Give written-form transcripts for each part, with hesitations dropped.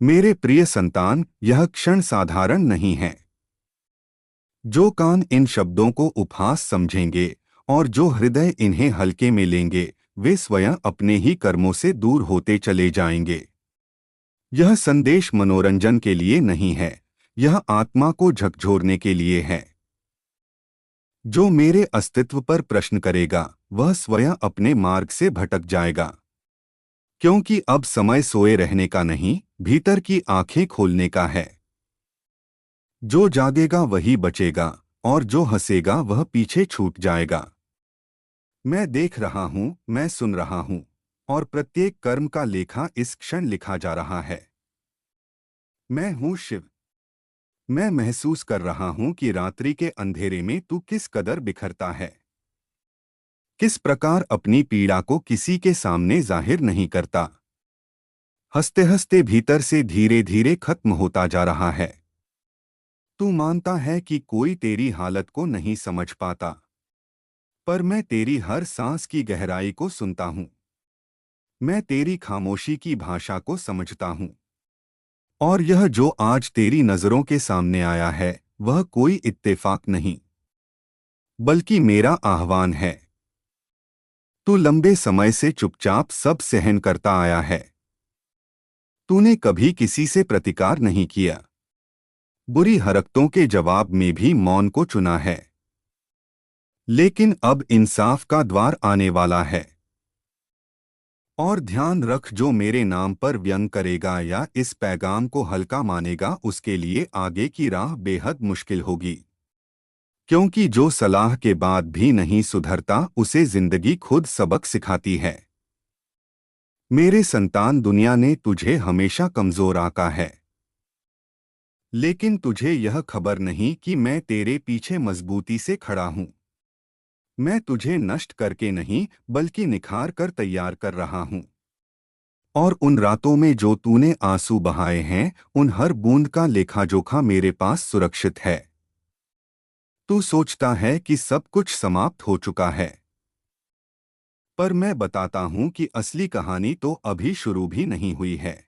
मेरे प्रिय संतान, यह क्षण साधारण नहीं है। जो कान इन शब्दों को उपहास समझेंगे और जो हृदय इन्हें हल्के में लेंगे, वे स्वयं अपने ही कर्मों से दूर होते चले जाएंगे। यह संदेश मनोरंजन के लिए नहीं है, यह आत्मा को झकझोरने के लिए है। जो मेरे अस्तित्व पर प्रश्न करेगा, वह स्वयं अपने मार्ग से भटक जाएगा। क्योंकि अब समय सोए रहने का नहीं, भीतर की आंखें खोलने का है। जो जागेगा वही बचेगा, और जो हंसेगा वह पीछे छूट जाएगा। मैं देख रहा हूँ, मैं सुन रहा हूँ, और प्रत्येक कर्म का लेखा इस क्षण लिखा जा रहा है। मैं हूँ शिव। मैं महसूस कर रहा हूँ कि रात्रि के अंधेरे में तू किस कदर बिखरता है, किस प्रकार अपनी पीड़ा को किसी के सामने जाहिर नहीं करता। हंसते हंसते भीतर से धीरे धीरे खत्म होता जा रहा है। तू मानता है कि कोई तेरी हालत को नहीं समझ पाता, पर मैं तेरी हर सांस की गहराई को सुनता हूँ। मैं तेरी खामोशी की भाषा को समझता हूँ। और यह जो आज तेरी नजरों के सामने आया है, वह कोई इत्तेफाक नहीं, बल्कि मेरा आह्वान है। तू लंबे समय से चुपचाप सब सहन करता आया है। तूने कभी किसी से प्रतिकार नहीं किया, बुरी हरकतों के जवाब में भी मौन को चुना है। लेकिन अब इंसाफ का द्वार आने वाला है। और ध्यान रख, जो मेरे नाम पर व्यंग करेगा या इस पैगाम को हल्का मानेगा, उसके लिए आगे की राह बेहद मुश्किल होगी। क्योंकि जो सलाह के बाद भी नहीं सुधरता, उसे जिंदगी खुद सबक सिखाती है। मेरे संतान, दुनिया ने तुझे हमेशा कमजोर आंका है, लेकिन तुझे यह खबर नहीं कि मैं तेरे पीछे मजबूती से खड़ा हूं। मैं तुझे नष्ट करके नहीं, बल्कि निखार कर तैयार कर रहा हूं। और उन रातों में जो तूने आंसू बहाए हैं, उन हर बूंद का लेखा-जोखा मेरे पास सुरक्षित है। तू सोचता है कि सब कुछ समाप्त हो चुका है, पर मैं बताता हूं कि असली कहानी तो अभी शुरू भी नहीं हुई है।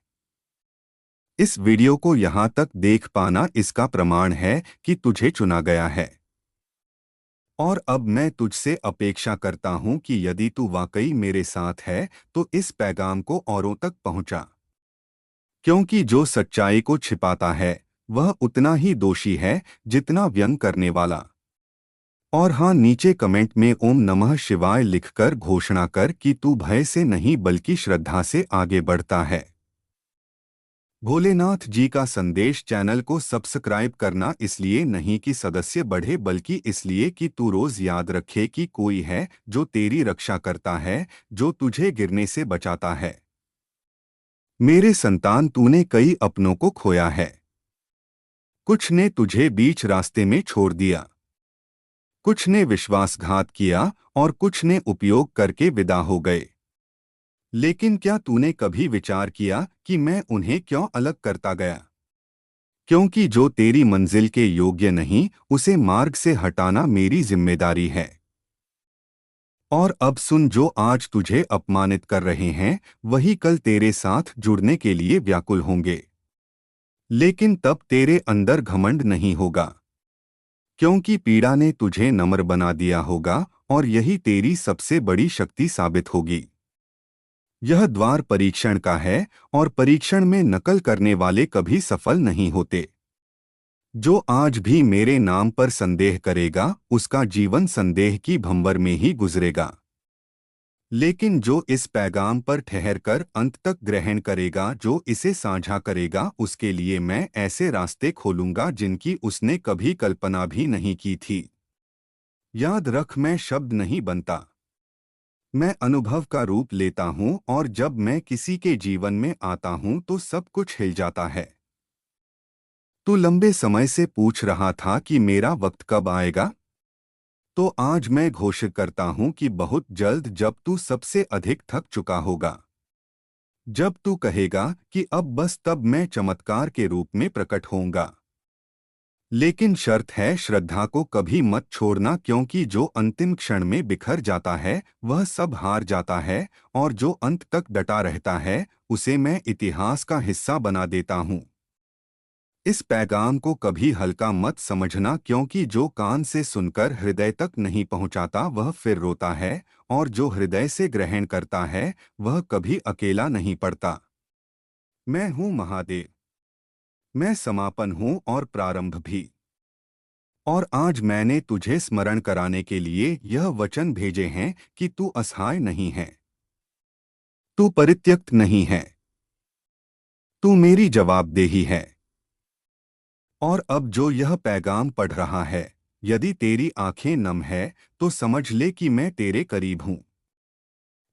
इस वीडियो को यहां तक देख पाना इसका प्रमाण है कि तुझे चुना गया है। और अब मैं तुझसे अपेक्षा करता हूं कि यदि तू वाकई मेरे साथ है, तो इस पैगाम को औरों तक पहुंचा। क्योंकि जो सच्चाई को छिपाता है, वह उतना ही दोषी है जितना व्यंग करने वाला। और हाँ, नीचे कमेंट में ओम नमः शिवाय लिखकर घोषणा कर कि तू भय से नहीं बल्कि श्रद्धा से आगे बढ़ता है। भोलेनाथ जी का संदेश चैनल को सब्सक्राइब करना इसलिए नहीं कि सदस्य बढ़े, बल्कि इसलिए कि तू रोज याद रखे कि कोई है जो तेरी रक्षा करता है, जो तुझे गिरने से बचाता है। मेरे संतान, तूने कई अपनों को खोया है। कुछ ने तुझे बीच रास्ते में छोड़ दिया, कुछ ने विश्वासघात किया, और कुछ ने उपयोग करके विदा हो गए। लेकिन क्या तूने कभी विचार किया कि मैं उन्हें क्यों अलग करता गया? क्योंकि जो तेरी मंजिल के योग्य नहीं, उसे मार्ग से हटाना मेरी जिम्मेदारी है। और अब सुन, जो आज तुझे अपमानित कर रहे हैं, वही कल तेरे साथ जुड़ने के लिए व्याकुल होंगे। लेकिन तब तेरे अंदर घमंड नहीं होगा, क्योंकि पीड़ा ने तुझे नम्र बना दिया होगा, और यही तेरी सबसे बड़ी शक्ति साबित होगी। यह द्वार परीक्षण का है, और परीक्षण में नकल करने वाले कभी सफल नहीं होते। जो आज भी मेरे नाम पर संदेह करेगा, उसका जीवन संदेह की भंवर में ही गुजरेगा। लेकिन जो इस पैगाम पर ठहरकर अंत तक ग्रहण करेगा, जो इसे साझा करेगा, उसके लिए मैं ऐसे रास्ते खोलूंगा जिनकी उसने कभी कल्पना भी नहीं की थी। याद रख, मैं शब्द नहीं बनता, मैं अनुभव का रूप लेता हूँ, और जब मैं किसी के जीवन में आता हूँ तो सब कुछ हिल जाता है। तू लंबे समय से पूछ रहा था कि मेरा वक्त कब आएगा, तो आज मैं घोषित करता हूँ कि बहुत जल्द, जब तू सबसे अधिक थक चुका होगा। जब तू कहेगा कि अब बस, तब मैं चमत्कार के रूप में प्रकट होऊंगा। लेकिन शर्त है, श्रद्धा को कभी मत छोड़ना, क्योंकि जो अंतिम क्षण में बिखर जाता है वह सब हार जाता है, और जो अंत तक डटा रहता है उसे मैं इतिहास का हिस्सा बना देता हूँ। इस पैगाम को कभी हल्का मत समझना, क्योंकि जो कान से सुनकर हृदय तक नहीं पहुंचाता वह फिर रोता है, और जो हृदय से ग्रहण करता है वह कभी अकेला नहीं पड़ता। मैं हूँ महादेव। मैं समापन हूँ और प्रारंभ भी। और आज मैंने तुझे स्मरण कराने के लिए यह वचन भेजे हैं कि तू असहाय नहीं है, तू परित्यक्त नहीं है, तू मेरी जवाबदेही है। और अब जो यह पैगाम पढ़ रहा है, यदि तेरी आंखें नम है तो समझ ले कि मैं तेरे करीब हूँ।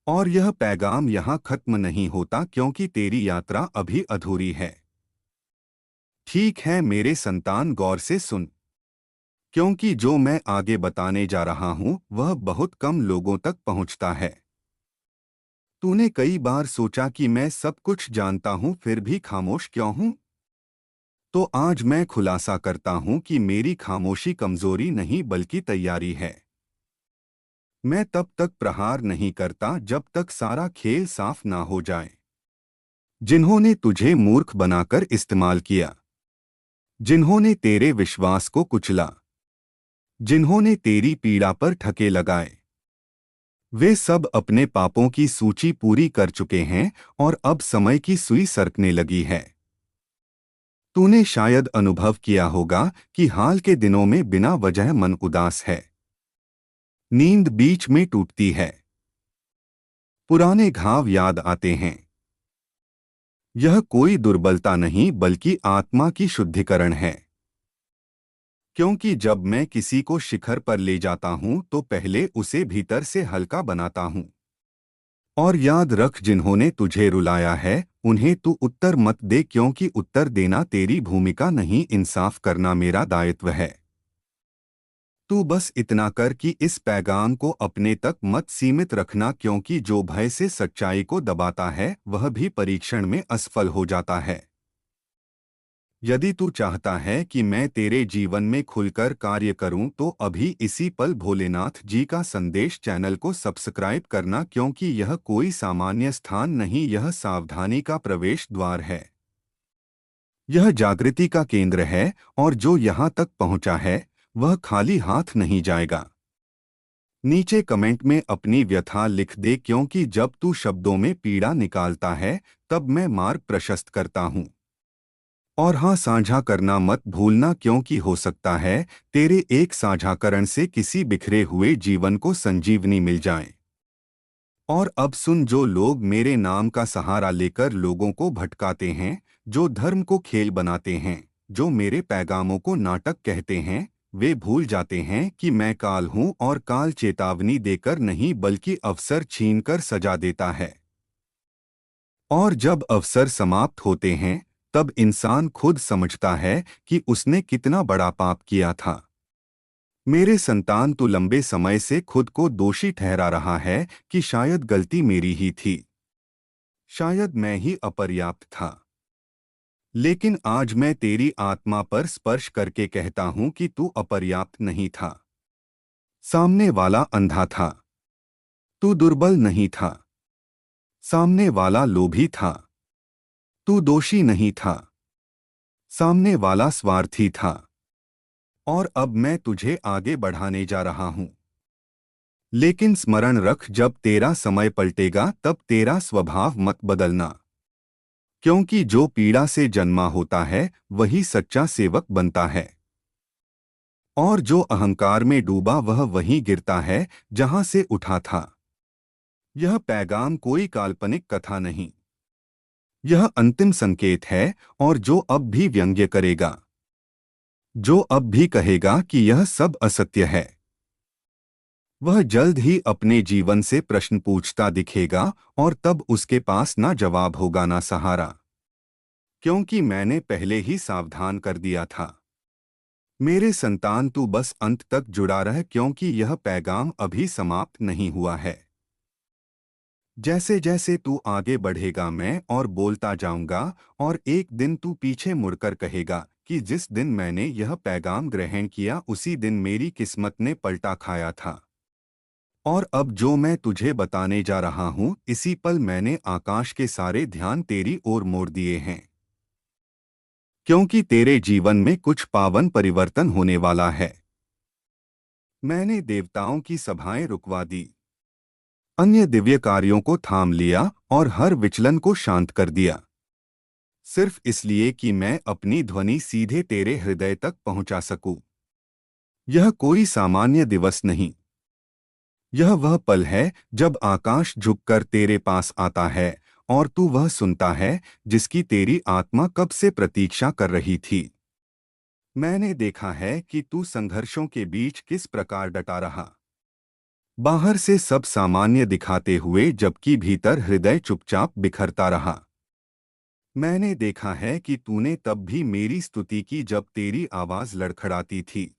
और यह पैगाम यहाँ खत्म नहीं होता, क्योंकि तेरी यात्रा अभी अधूरी है। ठीक है मेरे संतान, गौर से सुन, क्योंकि जो मैं आगे बताने जा रहा हूँ वह बहुत कम लोगों तक पहुँचता है। तूने कई बार सोचा कि मैं सब कुछ जानता हूँ फिर भी खामोश क्यों हूँ? तो आज मैं खुलासा करता हूँ कि मेरी खामोशी कमजोरी नहीं बल्कि तैयारी है। मैं तब तक प्रहार नहीं करता जब तक सारा खेल साफ ना हो जाए। जिन्होंने तुझे मूर्ख बनाकर इस्तेमाल किया, जिन्होंने तेरे विश्वास को कुचला, जिन्होंने तेरी पीड़ा पर ठके लगाए, वे सब अपने पापों की सूची पूरी कर चुके हैं, और अब समय की सुई सरकने लगी है। तूने शायद अनुभव किया होगा कि हाल के दिनों में बिना वजह मन उदास है, नींद बीच में टूटती है, पुराने घाव याद आते हैं। यह कोई दुर्बलता नहीं बल्कि आत्मा की शुद्धिकरण है, क्योंकि जब मैं किसी को शिखर पर ले जाता हूं तो पहले उसे भीतर से हल्का बनाता हूं। और याद रख, जिन्होंने तुझे रुलाया है उन्हें तू उत्तर मत दे, क्योंकि उत्तर देना तेरी भूमिका नहीं, इंसाफ करना मेरा दायित्व है। तू बस इतना कर कि इस पैगाम को अपने तक मत सीमित रखना, क्योंकि जो भय से सच्चाई को दबाता है वह भी परीक्षण में असफल हो जाता है। यदि तू चाहता है कि मैं तेरे जीवन में खुलकर कार्य करूं तो अभी इसी पल भोलेनाथ जी का संदेश चैनल को सब्सक्राइब करना, क्योंकि यह कोई सामान्य स्थान नहीं, यह सावधानी का प्रवेश द्वार है। यह जागृति का केंद्र है, और जो यहाँ तक पहुँचा है वह खाली हाथ नहीं जाएगा। नीचे कमेंट में अपनी व्यथा लिख दे, क्योंकि जब तू शब्दों में पीड़ा निकालता है तब मैं मार्ग प्रशस्त करता हूँ। और हाँ, साझा करना मत भूलना, क्योंकि हो सकता है तेरे एक साझाकरण से किसी बिखरे हुए जीवन को संजीवनी मिल जाए। और अब सुन, जो लोग मेरे नाम का सहारा लेकर लोगों को भटकाते हैं, जो धर्म को खेल बनाते हैं, जो मेरे पैगामों को नाटक कहते हैं, वे भूल जाते हैं कि मैं काल हूँ, और काल चेतावनी देकर नहीं बल्कि अवसर छीनकर सजा देता है। और जब अवसर समाप्त होते हैं तब इंसान खुद समझता है कि उसने कितना बड़ा पाप किया था। मेरे संतान, तू लंबे समय से खुद को दोषी ठहरा रहा है कि शायद गलती मेरी ही थी, शायद मैं ही अपर्याप्त था। लेकिन आज मैं तेरी आत्मा पर स्पर्श करके कहता हूं कि तू अपर्याप्त नहीं था। सामने वाला अंधा था, तू दुर्बल नहीं था। सामने वाला लोभी था, तू दोषी नहीं था। सामने वाला स्वार्थी था। और अब मैं तुझे आगे बढ़ाने जा रहा हूं। लेकिन स्मरण रख, जब तेरा समय पलटेगा तब तेरा स्वभाव मत बदलना, क्योंकि जो पीड़ा से जन्मा होता है वही सच्चा सेवक बनता है। और जो अहंकार में डूबा वह वहीं गिरता है जहां से उठा था। यह पैगाम कोई काल्पनिक कथा नहीं, यह अंतिम संकेत है। और जो अब भी व्यंग्य करेगा, जो अब भी कहेगा कि यह सब असत्य है, वह जल्द ही अपने जीवन से प्रश्न पूछता दिखेगा, और तब उसके पास ना जवाब होगा ना सहारा, क्योंकि मैंने पहले ही सावधान कर दिया था। मेरे संतान, तू बस अंत तक जुड़ा रह, क्योंकि यह पैगाम अभी समाप्त नहीं हुआ है। जैसे जैसे तू आगे बढ़ेगा मैं और बोलता जाऊंगा, और एक दिन तू पीछे मुड़कर कहेगा कि जिस दिन मैंने यह पैगाम ग्रहण किया उसी दिन मेरी किस्मत ने पलटा खाया था। और अब जो मैं तुझे बताने जा रहा हूँ, इसी पल मैंने आकाश के सारे ध्यान तेरी ओर मोड़ दिए हैं, क्योंकि तेरे जीवन में कुछ पावन परिवर्तन होने वाला है। मैंने देवताओं की सभाएं रुकवा दी, अन्य दिव्य कार्यों को थाम लिया और हर विचलन को शांत कर दिया, सिर्फ इसलिए कि मैं अपनी ध्वनि सीधे तेरे हृदय तक पहुंचा सकूं। यह कोई सामान्य दिवस नहीं, यह वह पल है जब आकाश झुककर तेरे पास आता है और तू वह सुनता है जिसकी तेरी आत्मा कब से प्रतीक्षा कर रही थी। मैंने देखा है कि तू संघर्षों के बीच किस प्रकार डटा रहा, बाहर से सब सामान्य दिखाते हुए जबकि भीतर हृदय चुपचाप बिखरता रहा। मैंने देखा है कि तूने तब भी मेरी स्तुति की जब तेरी आवाज लड़खड़ाती थी,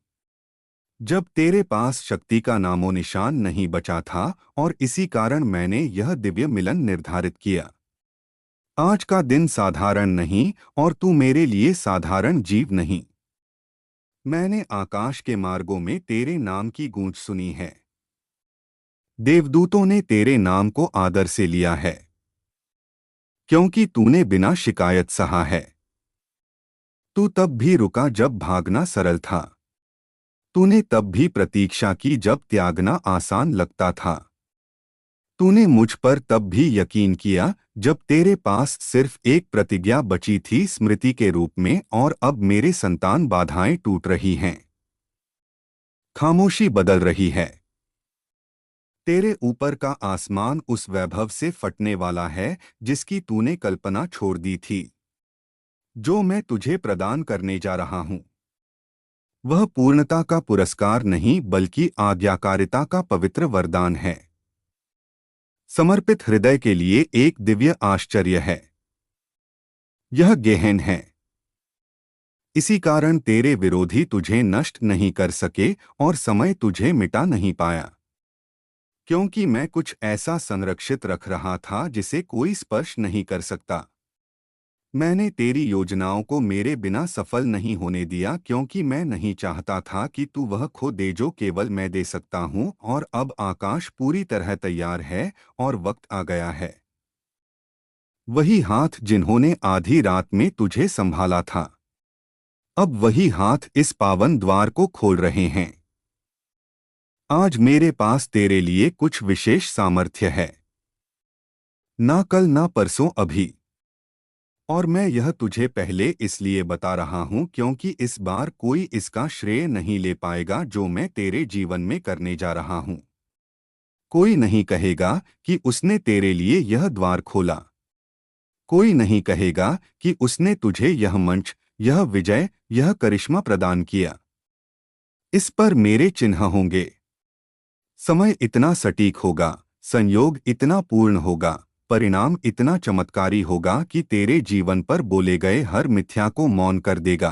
जब तेरे पास शक्ति का नामो निशान नहीं बचा था, और इसी कारण मैंने यह दिव्य मिलन निर्धारित किया। आज का दिन साधारण नहीं और तू मेरे लिए साधारण जीव नहीं। मैंने आकाश के मार्गों में तेरे नाम की गूंज सुनी है, देवदूतों ने तेरे नाम को आदर से लिया है, क्योंकि तूने बिना शिकायत सहा है। तू तब भी रुका जब भागना सरल था, तूने तब भी प्रतीक्षा की जब त्यागना आसान लगता था, तूने मुझ पर तब भी यकीन किया जब तेरे पास सिर्फ एक प्रतिज्ञा बची थी स्मृति के रूप में, और अब मेरे संतान बाधाएं टूट रही हैं, खामोशी बदल रही है। तेरे ऊपर का आसमान उस वैभव से फटने वाला है जिसकी तूने कल्पना छोड़ दी थी। जो मैं तुझे प्रदान करने जा रहा हूं, वह पूर्णता का पुरस्कार नहीं बल्कि आज्ञाकारिता का पवित्र वरदान है, समर्पित हृदय के लिए एक दिव्य आश्चर्य है। यह गहन है, इसी कारण तेरे विरोधी तुझे नष्ट नहीं कर सके और समय तुझे मिटा नहीं पाया, क्योंकि मैं कुछ ऐसा संरक्षित रख रहा था जिसे कोई स्पर्श नहीं कर सकता। मैंने तेरी योजनाओं को मेरे बिना सफल नहीं होने दिया, क्योंकि मैं नहीं चाहता था कि तू वह खो दे जो केवल मैं दे सकता हूँ। और अब आकाश पूरी तरह तैयार है और वक्त आ गया है। वही हाथ जिन्होंने आधी रात में तुझे संभाला था, अब वही हाथ इस पावन द्वार को खोल रहे हैं। आज मेरे पास तेरे लिए कुछ विशेष सामर्थ्य है, ना कल ना परसों, अभी। और मैं यह तुझे पहले इसलिए बता रहा हूं क्योंकि इस बार कोई इसका श्रेय नहीं ले पाएगा जो मैं तेरे जीवन में करने जा रहा हूं। कोई नहीं कहेगा कि उसने तेरे लिए यह द्वार खोला, कोई नहीं कहेगा कि उसने तुझे यह मंच, यह विजय, यह करिश्मा प्रदान किया। इस पर मेरे चिन्ह होंगे। समय इतना सटीक होगा, संयोग इतना पूर्ण होगा, परिणाम इतना चमत्कारी होगा कि तेरे जीवन पर बोले गए हर मिथ्या को मौन कर देगा।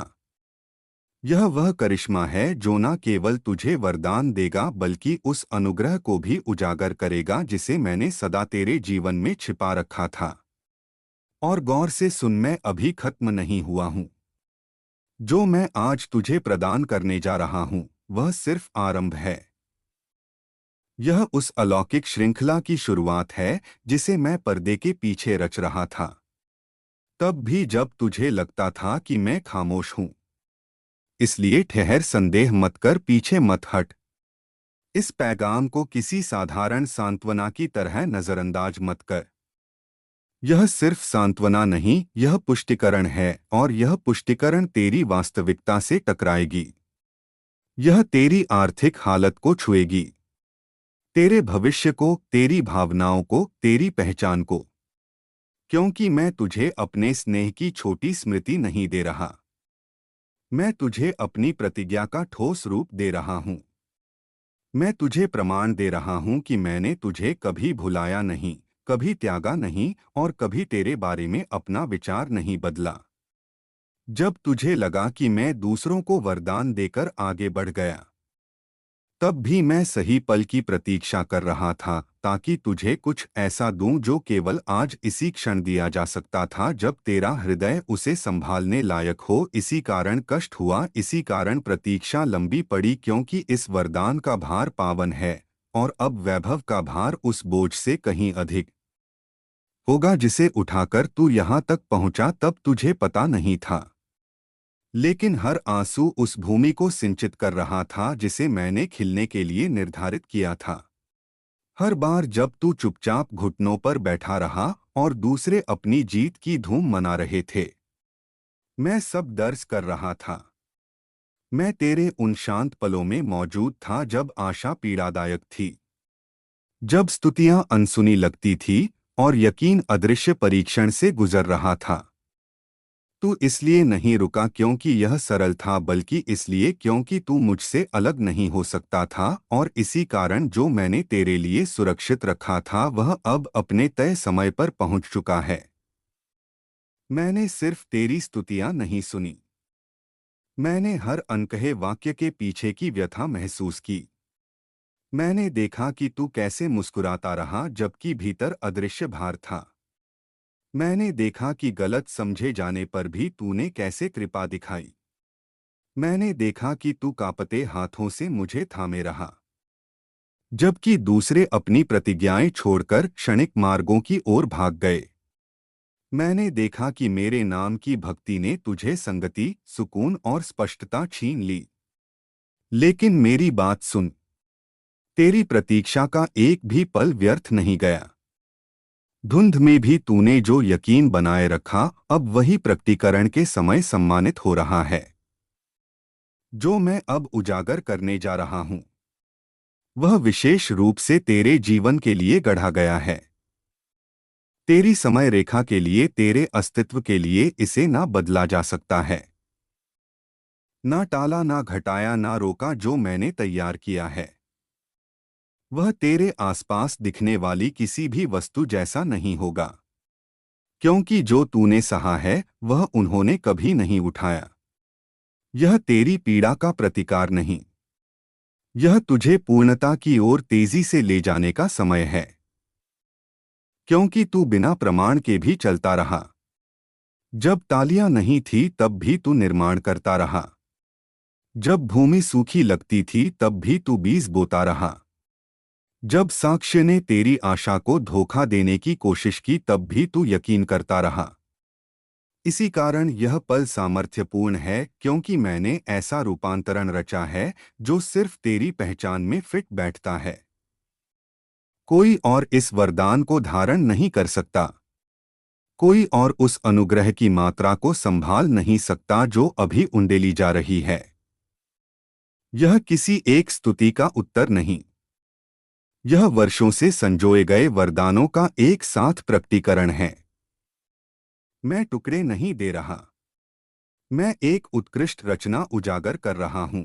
यह वह करिश्मा है जो न केवल तुझे वरदान देगा बल्कि उस अनुग्रह को भी उजागर करेगा जिसे मैंने सदा तेरे जीवन में छिपा रखा था। और गौर से सुन, मैं अभी खत्म नहीं हुआ हूँ। जो मैं आज तुझे प्रदान करने जा रहा हूँ वह सिर्फ आरंभ है। यह उस अलौकिक श्रृंखला की शुरुआत है जिसे मैं पर्दे के पीछे रच रहा था, तब भी जब तुझे लगता था कि मैं खामोश हूं। इसलिए ठहर, संदेह मत कर, पीछे मत हट। इस पैगाम को किसी साधारण सांत्वना की तरह नजरअंदाज मत कर। यह सिर्फ सांत्वना नहीं, यह पुष्टिकरण है, और यह पुष्टिकरण तेरी वास्तविकता से टकराएगी। यह तेरी आर्थिक हालत को छुएगी, तेरे भविष्य को, तेरी भावनाओं को, तेरी पहचान को। क्योंकि मैं तुझे अपने स्नेह की छोटी स्मृति नहीं दे रहा, मैं तुझे अपनी प्रतिज्ञा का ठोस रूप दे रहा हूं। मैं तुझे प्रमाण दे रहा हूं कि मैंने तुझे कभी भुलाया नहीं, कभी त्यागा नहीं, और कभी तेरे बारे में अपना विचार नहीं बदला। जब तुझे लगा कि मैं दूसरों को वरदान देकर आगे बढ़ गया, तब भी मैं सही पल की प्रतीक्षा कर रहा था, ताकि तुझे कुछ ऐसा दूं जो केवल आज इसी क्षण दिया जा सकता था, जब तेरा हृदय उसे संभालने लायक हो। इसी कारण कष्ट हुआ, इसी कारण प्रतीक्षा लंबी पड़ी, क्योंकि इस वरदान का भार पावन है, और अब वैभव का भार उस बोझ से कहीं अधिक होगा जिसे उठाकर तू यहाँ तक पहुँचा। तब तुझे पता नहीं था, लेकिन हर आंसू उस भूमि को सिंचित कर रहा था जिसे मैंने खिलने के लिए निर्धारित किया था। हर बार जब तू चुपचाप घुटनों पर बैठा रहा और दूसरे अपनी जीत की धूम मना रहे थे, मैं सब दर्ज कर रहा था। मैं तेरे उन शांत पलों में मौजूद था जब आशा पीड़ादायक थी, जब स्तुतियां अनसुनी लगती थी और यकीन अदृश्य परीक्षण से गुजर रहा था। तू इसलिए नहीं रुका क्योंकि यह सरल था, बल्कि इसलिए क्योंकि तू मुझसे अलग नहीं हो सकता था, और इसी कारण जो मैंने तेरे लिए सुरक्षित रखा था वह अब अपने तय समय पर पहुंच चुका है। मैंने सिर्फ तेरी स्तुतियां नहीं सुनी, मैंने हर अनकहे वाक्य के पीछे की व्यथा महसूस की। मैंने देखा कि तू कैसे मुस्कुराता रहा जबकि भीतर अदृश्य भार था। मैंने देखा कि गलत समझे जाने पर भी तूने कैसे कृपा दिखाई। मैंने देखा कि तू कांपते हाथों से मुझे थामे रहा, जबकि दूसरे अपनी प्रतिज्ञाएं छोड़कर क्षणिक मार्गों की ओर भाग गए। मैंने देखा कि मेरे नाम की भक्ति ने तुझे संगति, सुकून और स्पष्टता छीन ली। लेकिन मेरी बात सुन, तेरी प्रतीक्षा का एक भी पल व्यर्थ नहीं गया। धुंध में भी तूने जो यकीन बनाए रखा, अब वही प्रकटीकरण के समय सम्मानित हो रहा है। जो मैं अब उजागर करने जा रहा हूं, वह विशेष रूप से तेरे जीवन के लिए गढ़ा गया है। तेरी समय रेखा के लिए, तेरे अस्तित्व के लिए। इसे ना बदला जा सकता है, ना टाला, ना घटाया, ना रोका। जो मैंने तैयार किया है वह तेरे आसपास दिखने वाली किसी भी वस्तु जैसा नहीं होगा, क्योंकि जो तूने सहा है वह उन्होंने कभी नहीं उठाया। यह तेरी पीड़ा का प्रतिकार नहीं, यह तुझे पूर्णता की ओर तेजी से ले जाने का समय है। क्योंकि तू बिना प्रमाण के भी चलता रहा, जब तालियां नहीं थी तब भी तू निर्माण करता रहा, जब भूमि सूखी लगती थी तब भी तू बीज बोता रहा, जब साक्ष्य ने तेरी आशा को धोखा देने की कोशिश की तब भी तू यकीन करता रहा। इसी कारण यह पल सामर्थ्यपूर्ण है, क्योंकि मैंने ऐसा रूपांतरण रचा है जो सिर्फ तेरी पहचान में फिट बैठता है। कोई और इस वरदान को धारण नहीं कर सकता, कोई और उस अनुग्रह की मात्रा को संभाल नहीं सकता जो अभी उंडेली जा रही है। यह किसी एक स्तुति का उत्तर नहीं, यह वर्षों से संजोए गए वरदानों का एक साथ प्रकटीकरण है। मैं टुकड़े नहीं दे रहा, मैं एक उत्कृष्ट रचना उजागर कर रहा हूं।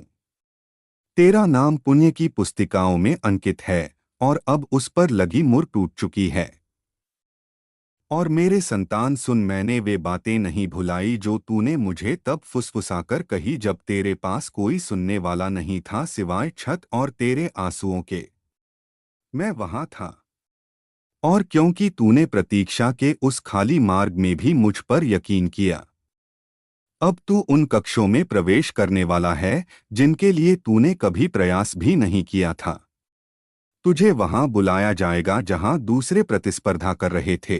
तेरा नाम पुण्य की पुस्तिकाओं में अंकित है, और अब उस पर लगी मुहर टूट चुकी है। और मेरे संतान सुन, मैंने वे बातें नहीं भुलाई जो तूने मुझे तब फुसफुसाकर कही जब तेरे पास कोई सुनने वाला नहीं था सिवाय छत और तेरे आंसुओं के। मैं वहां था, और क्योंकि तूने प्रतीक्षा के उस खाली मार्ग में भी मुझ पर यकीन किया, अब तू उन कक्षों में प्रवेश करने वाला है जिनके लिए तूने कभी प्रयास भी नहीं किया था। तुझे वहां बुलाया जाएगा जहां दूसरे प्रतिस्पर्धा कर रहे थे।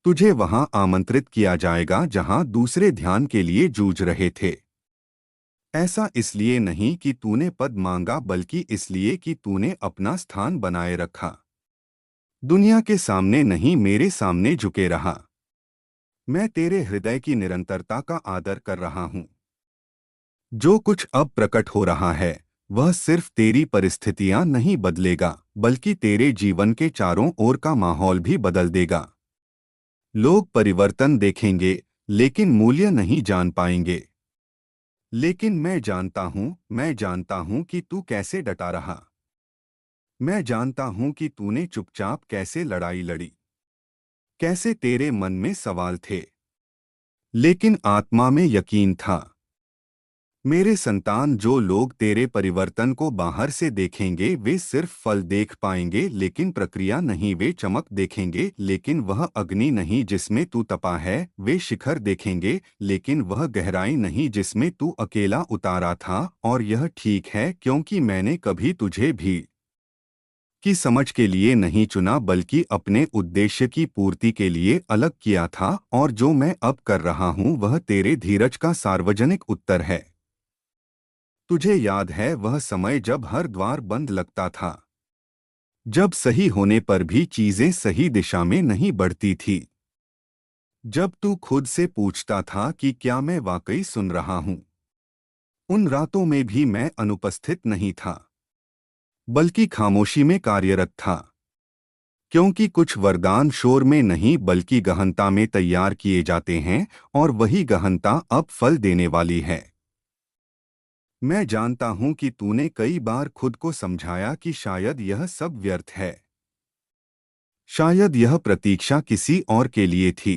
तुझे वहां आमंत्रित किया जाएगा जहां दूसरे ध्यान के लिए जूझ रहे थे। ऐसा इसलिए नहीं कि तूने पद मांगा, बल्कि इसलिए कि तूने अपना स्थान बनाए रखा। दुनिया के सामने नहीं, मेरे सामने झुके रहा। मैं तेरे हृदय की निरंतरता का आदर कर रहा हूं। जो कुछ अब प्रकट हो रहा है वह सिर्फ तेरी परिस्थितियां नहीं बदलेगा, बल्कि तेरे जीवन के चारों ओर का माहौल भी बदल देगा। लोग परिवर्तन देखेंगे, लेकिन मूल्य नहीं जान पाएंगे। लेकिन मैं जानता हूं कि तू कैसे डटा रहा। मैं जानता हूं कि तूने चुपचाप कैसे लड़ाई लड़ी, कैसे तेरे मन में सवाल थे, लेकिन आत्मा में यकीन था। मेरे संतान, जो लोग तेरे परिवर्तन को बाहर से देखेंगे वे सिर्फ फल देख पाएंगे लेकिन प्रक्रिया नहीं। वे चमक देखेंगे लेकिन वह अग्नि नहीं जिसमें तू तपा है। वे शिखर देखेंगे लेकिन वह गहराई नहीं जिसमें तू अकेला उतारा था। और यह ठीक है, क्योंकि मैंने कभी तुझे भी की समझ के लिए नहीं चुना बल्कि अपने उद्देश्य की पूर्ति के लिए अलग किया था। और जो मैं अब कर रहा हूँ वह तेरे धीरज का सार्वजनिक उत्तर है। तुझे याद है वह समय जब हर द्वार बंद लगता था, जब सही होने पर भी चीजें सही दिशा में नहीं बढ़ती थी, जब तू खुद से पूछता था कि क्या मैं वाकई सुन रहा हूं। उन रातों में भी मैं अनुपस्थित नहीं था, बल्कि खामोशी में कार्यरत था, क्योंकि कुछ वरदान शोर में नहीं बल्कि गहनता में तैयार किए जाते हैं, और वही गहनता अब फल देने वाली है। मैं जानता हूं कि तूने कई बार खुद को समझाया कि शायद यह सब व्यर्थ है, शायद यह प्रतीक्षा किसी और के लिए थी।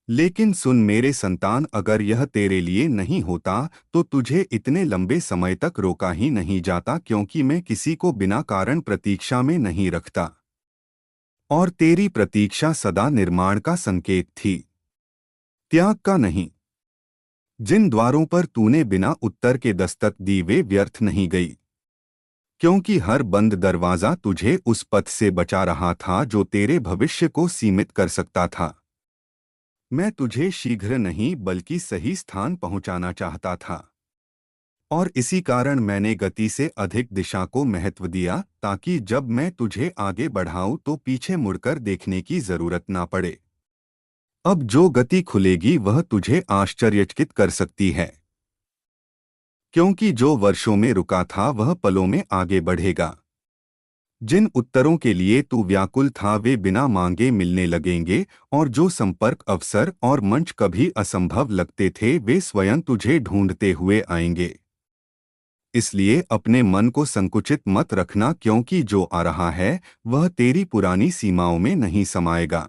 लेकिन सुन मेरे संतान, अगर यह तेरे लिए नहीं होता तो तुझे इतने लंबे समय तक रोका ही नहीं जाता, क्योंकि मैं किसी को बिना कारण प्रतीक्षा में नहीं रखता। और तेरी प्रतीक्षा सदा निर्माण का संकेत थी, त्याग का नहीं। जिन द्वारों पर तूने बिना उत्तर के दस्तक दी वे व्यर्थ नहीं गई, क्योंकि हर बंद दरवाजा तुझे उस पथ से बचा रहा था जो तेरे भविष्य को सीमित कर सकता था। मैं तुझे शीघ्र नहीं बल्कि सही स्थान पहुंचाना चाहता था, और इसी कारण मैंने गति से अधिक दिशा को महत्व दिया, ताकि जब मैं तुझे आगे बढ़ाऊं तो पीछे मुड़कर देखने की जरूरत ना पड़े। अब जो गति खुलेगी वह तुझे आश्चर्यचकित कर सकती है, क्योंकि जो वर्षों में रुका था वह पलों में आगे बढ़ेगा। जिन उत्तरों के लिए तू व्याकुल था वे बिना मांगे मिलने लगेंगे, और जो संपर्क, अवसर और मंच कभी असंभव लगते थे वे स्वयं तुझे ढूंढते हुए आएंगे। इसलिए अपने मन को संकुचित मत रखना, क्योंकि जो आ रहा है वह तेरी पुरानी सीमाओं में नहीं समाएगा।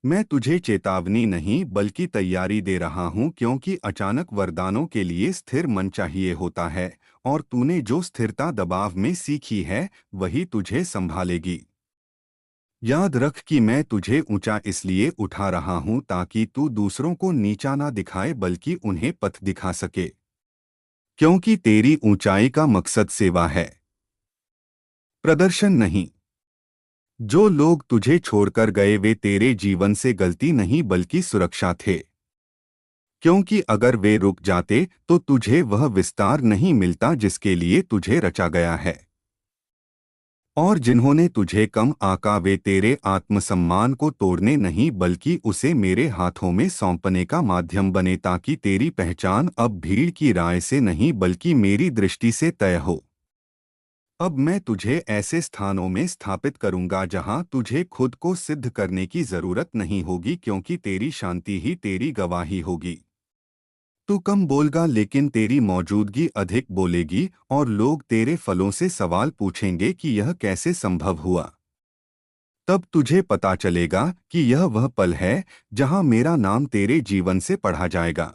मैं तुझे चेतावनी नहीं बल्कि तैयारी दे रहा हूं, क्योंकि अचानक वरदानों के लिए स्थिर मन चाहिए होता है, और तूने जो स्थिरता दबाव में सीखी है वही तुझे संभालेगी। याद रख कि मैं तुझे ऊंचा इसलिए उठा रहा हूं ताकि तू दूसरों को नीचा ना दिखाए बल्कि उन्हें पथ दिखा सके, क्योंकि तेरी ऊंचाई का मकसद सेवा है, प्रदर्शन नहीं। जो लोग तुझे छोड़कर गए वे तेरे जीवन से गलती नहीं बल्कि सुरक्षा थे, क्योंकि अगर वे रुक जाते तो तुझे वह विस्तार नहीं मिलता जिसके लिए तुझे रचा गया है। और जिन्होंने तुझे कम आका वे तेरे आत्मसम्मान को तोड़ने नहीं बल्कि उसे मेरे हाथों में सौंपने का माध्यम बने, ताकि तेरी पहचान अब भीड़ की राय से नहीं बल्कि मेरी दृष्टि से तय हो। अब मैं तुझे ऐसे स्थानों में स्थापित करूंगा जहां तुझे खुद को सिद्ध करने की जरूरत नहीं होगी, क्योंकि तेरी शांति ही तेरी गवाही होगी। तू कम बोलगा लेकिन तेरी मौजूदगी अधिक बोलेगी, और लोग तेरे फलों से सवाल पूछेंगे कि यह कैसे संभव हुआ। तब तुझे पता चलेगा कि यह वह पल है जहां मेरा नाम तेरे जीवन से पढ़ा जाएगा।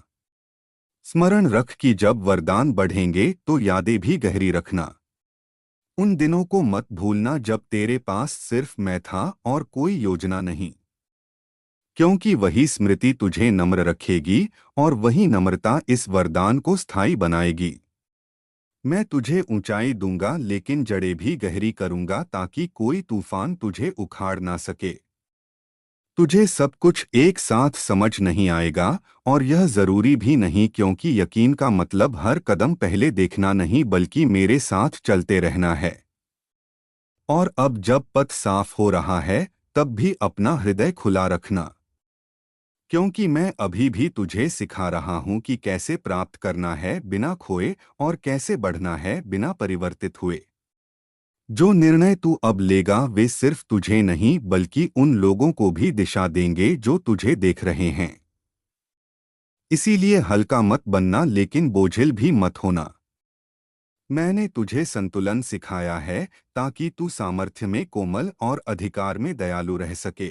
स्मरण रख कि जब वरदान बढ़ेंगे तो यादें भी गहरी रखना। उन दिनों को मत भूलना जब तेरे पास सिर्फ मैं था और कोई योजना नहीं, क्योंकि वही स्मृति तुझे नम्र रखेगी, और वही नम्रता इस वरदान को स्थायी बनाएगी। मैं तुझे ऊंचाई दूंगा लेकिन जड़ें भी गहरी करूंगा, ताकि कोई तूफान तुझे उखाड़ ना सके। तुझे सब कुछ एक साथ समझ नहीं आएगा, और यह जरूरी भी नहीं, क्योंकि यकीन का मतलब हर कदम पहले देखना नहीं बल्कि मेरे साथ चलते रहना है। और अब जब पथ साफ हो रहा है तब भी अपना हृदय खुला रखना, क्योंकि मैं अभी भी तुझे सिखा रहा हूं कि कैसे प्राप्त करना है बिना खोए, और कैसे बढ़ना है बिना परिवर्तित हुए। जो निर्णय तू अब लेगा वे सिर्फ तुझे नहीं बल्कि उन लोगों को भी दिशा देंगे जो तुझे देख रहे हैं। इसीलिए हल्का मत बनना लेकिन बोझिल भी मत होना। मैंने तुझे संतुलन सिखाया है ताकि तू सामर्थ्य में कोमल और अधिकार में दयालु रह सके,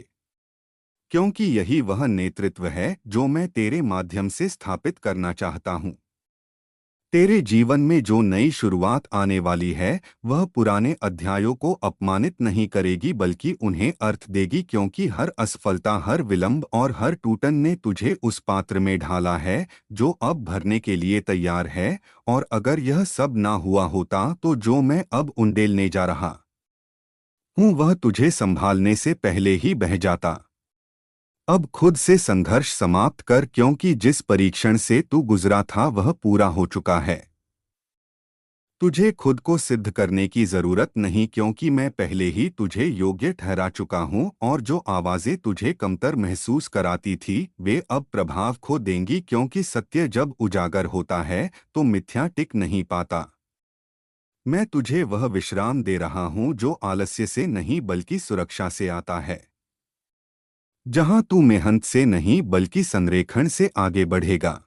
क्योंकि यही वह नेतृत्व है जो मैं तेरे माध्यम से स्थापित करना चाहता हूँ। तेरे जीवन में जो नई शुरुआत आने वाली है वह पुराने अध्यायों को अपमानित नहीं करेगी बल्कि उन्हें अर्थ देगी, क्योंकि हर असफलता, हर विलंब और हर टूटन ने तुझे उस पात्र में ढाला है जो अब भरने के लिए तैयार है। और अगर यह सब ना हुआ होता तो जो मैं अब उंडेलने जा रहा हूँ वह तुझे संभालने से पहले ही बह जाता। अब खुद से संघर्ष समाप्त कर, क्योंकि जिस परीक्षण से तू गुजरा था वह पूरा हो चुका है। तुझे खुद को सिद्ध करने की जरूरत नहीं, क्योंकि मैं पहले ही तुझे योग्य ठहरा चुका हूँ और जो आवाजें तुझे कमतर महसूस कराती थी वे अब प्रभाव खो देंगी, क्योंकि सत्य जब उजागर होता है तो मिथ्या टिक नहीं पाता। मैं तुझे वह विश्राम दे रहा हूँ जो आलस्य से नहीं बल्कि सुरक्षा से आता है, जहां तू मेहनत से नहीं बल्कि संरेखण से आगे बढ़ेगा,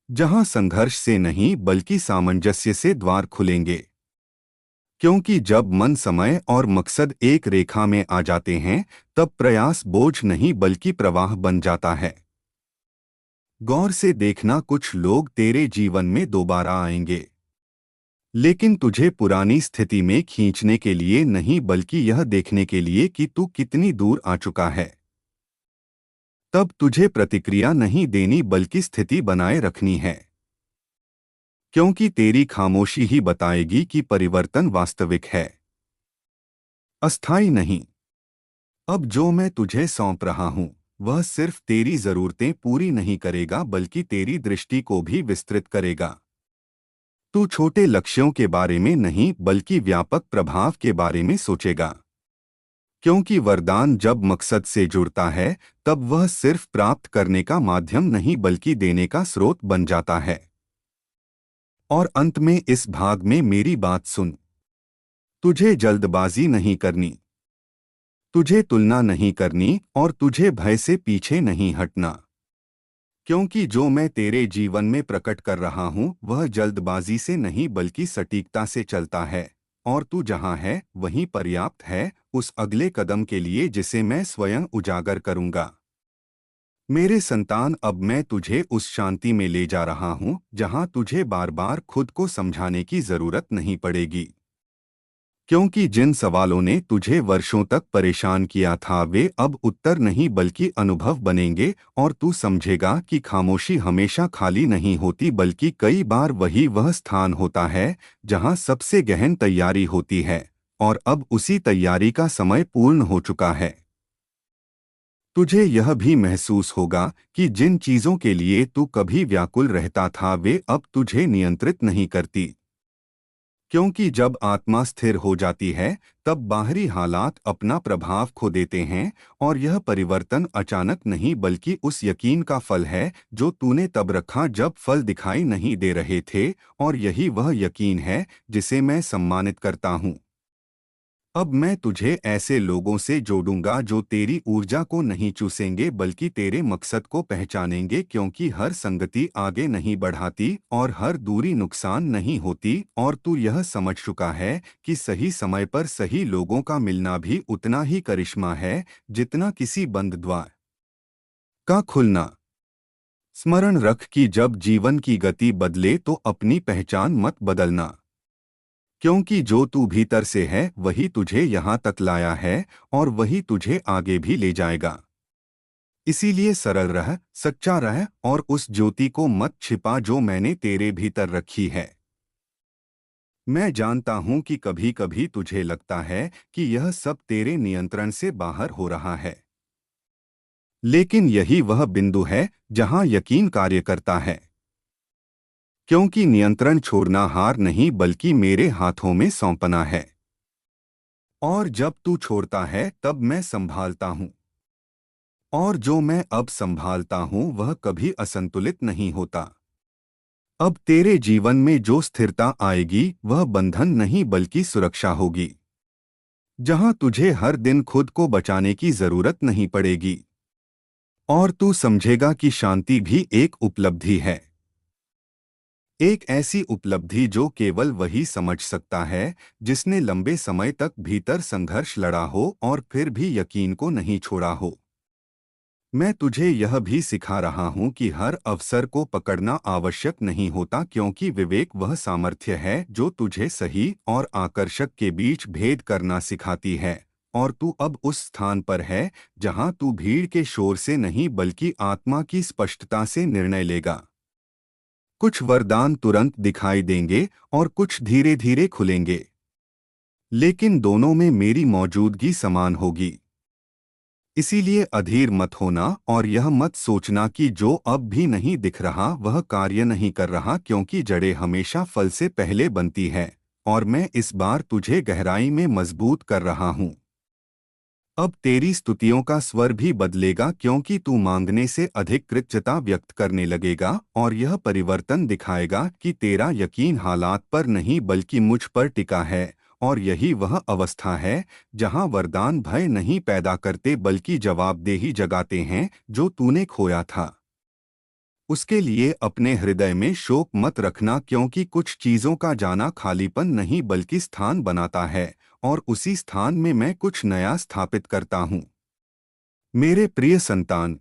जहां संघर्ष से नहीं बल्कि सामंजस्य से द्वार खुलेंगे। क्योंकि जब मन, समय और मकसद एक रेखा में आ जाते हैं तब प्रयास बोझ नहीं बल्कि प्रवाह बन जाता है। गौर से देखना, कुछ लोग तेरे जीवन में दोबारा आएंगे, लेकिन तुझे पुरानी स्थिति में खींचने के लिए नहीं बल्कि यह देखने के लिए कि तू कितनी दूर आ चुका है। तब तुझे प्रतिक्रिया नहीं देनी बल्कि स्थिति बनाए रखनी है, क्योंकि तेरी खामोशी ही बताएगी कि परिवर्तन वास्तविक है, अस्थायी नहीं। अब जो मैं तुझे सौंप रहा हूं वह सिर्फ तेरी जरूरतें पूरी नहीं करेगा बल्कि तेरी दृष्टि को भी विस्तृत करेगा। तू छोटे लक्ष्यों के बारे में नहीं बल्कि व्यापक प्रभाव के बारे में सोचेगा, क्योंकि वरदान जब मकसद से जुड़ता है तब वह सिर्फ प्राप्त करने का माध्यम नहीं बल्कि देने का स्रोत बन जाता है। और अंत में इस भाग में मेरी बात सुन, तुझे जल्दबाजी नहीं करनी, तुझे तुलना नहीं करनी और तुझे भय से पीछे नहीं हटना, क्योंकि जो मैं तेरे जीवन में प्रकट कर रहा हूं वह जल्दबाजी से नहीं बल्कि सटीकता से चलता है। और तू जहां है वहीं पर्याप्त है उस अगले कदम के लिए जिसे मैं स्वयं उजागर करूंगा। मेरे संतान, अब मैं तुझे उस शांति में ले जा रहा हूं जहां तुझे बार बार खुद को समझाने की जरूरत नहीं पड़ेगी, क्योंकि जिन सवालों ने तुझे वर्षों तक परेशान किया था वे अब उत्तर नहीं बल्कि अनुभव बनेंगे। और तू समझेगा कि खामोशी हमेशा खाली नहीं होती बल्कि कई बार वही वह स्थान होता है जहां सबसे गहन तैयारी होती है। और अब उसी तैयारी का समय पूर्ण हो चुका है। तुझे यह भी महसूस होगा कि जिन चीजों के लिए तू कभी व्याकुल रहता था वे अब तुझे नियंत्रित नहीं करती, क्योंकि जब आत्मा स्थिर हो जाती है तब बाहरी हालात अपना प्रभाव खो देते हैं। और यह परिवर्तन अचानक नहीं बल्कि उस यकीन का फल है जो तूने तब रखा जब फल दिखाई नहीं दे रहे थे। और यही वह यकीन है जिसे मैं सम्मानित करता हूँ। अब मैं तुझे ऐसे लोगों से जोड़ूंगा जो तेरी ऊर्जा को नहीं चूसेंगे बल्कि तेरे मकसद को पहचानेंगे, क्योंकि हर संगति आगे नहीं बढ़ाती और हर दूरी नुकसान नहीं होती। और तू यह समझ चुका है कि सही समय पर सही लोगों का मिलना भी उतना ही करिश्मा है जितना किसी बंद द्वार का खुलना। स्मरण रख कि जब जीवन की गति बदले तो अपनी पहचान मत बदलना, क्योंकि जो तू भीतर से है वही तुझे यहाँ तक लाया है और वही तुझे आगे भी ले जाएगा। इसीलिए सरल रह, सच्चा रह और उस ज्योति को मत छिपा जो मैंने तेरे भीतर रखी है। मैं जानता हूं कि कभी कभी तुझे लगता है कि यह सब तेरे नियंत्रण से बाहर हो रहा है, लेकिन यही वह बिंदु है जहां यकीन कार्य करता है, क्योंकि नियंत्रण छोड़ना हार नहीं बल्कि मेरे हाथों में सौंपना है। और जब तू छोड़ता है तब मैं संभालता हूँ, और जो मैं अब संभालता हूँ वह कभी असंतुलित नहीं होता। अब तेरे जीवन में जो स्थिरता आएगी वह बंधन नहीं बल्कि सुरक्षा होगी, जहां तुझे हर दिन खुद को बचाने की जरूरत नहीं पड़ेगी। और तू समझेगा कि शांति भी एक उपलब्धि है, एक ऐसी उपलब्धि जो केवल वही समझ सकता है जिसने लंबे समय तक भीतर संघर्ष लड़ा हो और फिर भी यकीन को नहीं छोड़ा हो। मैं तुझे यह भी सिखा रहा हूं कि हर अवसर को पकड़ना आवश्यक नहीं होता, क्योंकि विवेक वह सामर्थ्य है जो तुझे सही और आकर्षक के बीच भेद करना सिखाती है। और तू अब उस स्थान पर है जहां तू भीड़ के शोर से नहीं बल्कि आत्मा की स्पष्टता से निर्णय लेगा। कुछ वरदान तुरंत दिखाई देंगे और कुछ धीरे धीरे खुलेंगे, लेकिन दोनों में मेरी मौजूदगी समान होगी। इसीलिए अधीर मत होना और यह मत सोचना कि जो अब भी नहीं दिख रहा वह कार्य नहीं कर रहा, क्योंकि जड़ें हमेशा फल से पहले बनती है और मैं इस बार तुझे गहराई में मजबूत कर रहा हूँ। अब तेरी स्तुतियों का स्वर भी बदलेगा, क्योंकि तू मांगने से अधिक कृतज्ञता व्यक्त करने लगेगा और यह परिवर्तन दिखाएगा कि तेरा यकीन हालात पर नहीं बल्कि मुझ पर टिका है। और यही वह अवस्था है जहां वरदान भय नहीं पैदा करते बल्कि जवाबदेही जगाते हैं जो तूने खोया था। उसके लिए अपने हृदय में शोक मत रखना, क्योंकि कुछ चीजों का जाना खालीपन नहीं बल्कि स्थान बनाता है और उसी स्थान में मैं कुछ नया स्थापित करता हूँ। मेरे प्रिय संतान,